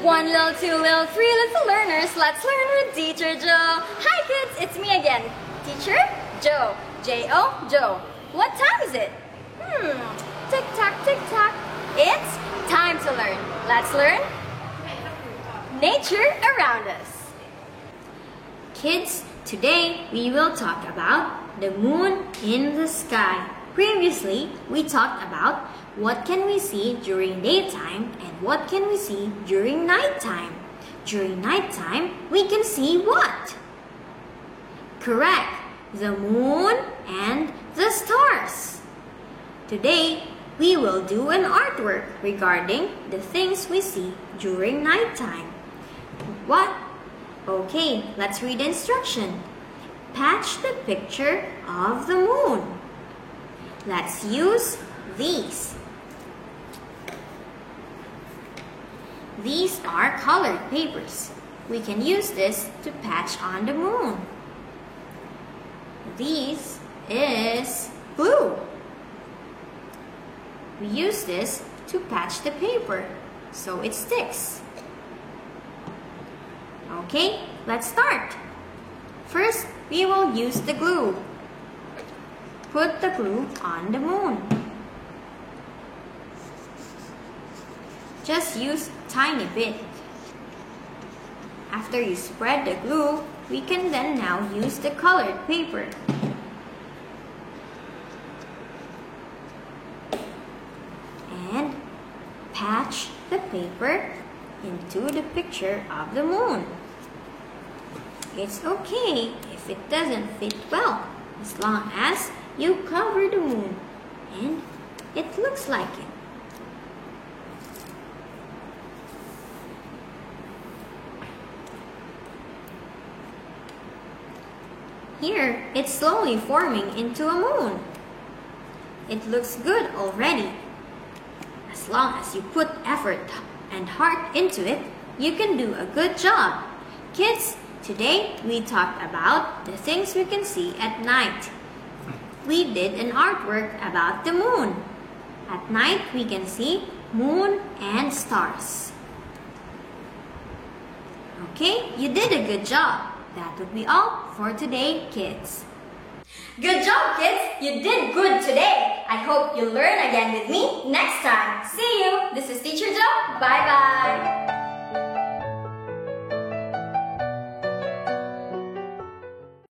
One little, two little, three little learners, let's learn with Teacher Joe. Hi kids, it's me again, Teacher Joe. J-O, Joe. What time is it? Tick-tock, tick-tock. It's time to learn. Let's learn nature around us. Kids, today we will talk about the moon in the sky. Previously, we talked about what can we see during daytime and what can we see during nighttime. During nighttime, we can see what? Correct, the moon and the stars. Today, we will do an artwork regarding the things we see during nighttime. What? Okay, let's read the instruction. Patch the picture of the moon. Let's use these. These are colored papers. We can use this to patch on the moon. This is glue. We use this to patch the paper so it sticks. Okay, let's start. First, we will use the glue. Put the glue on the moon. Just use tiny bit. After you spread the glue, we can then now use the colored paper. And patch the paper into the picture of the moon. It's okay if it doesn't fit well, as long as you cover the moon and it looks like it. Here, it's slowly forming into a moon. It looks good already. As long as you put effort and heart into it, you can do a good job. Kids, today we talked about the things we can see at night. We did an artwork about the moon. At night, we can see moon and stars. Okay, you did a good job. That would be all for today, kids. Good job, kids! You did good today. I hope you learn again with me next time. See you! This is Teacher Joe. Bye-bye!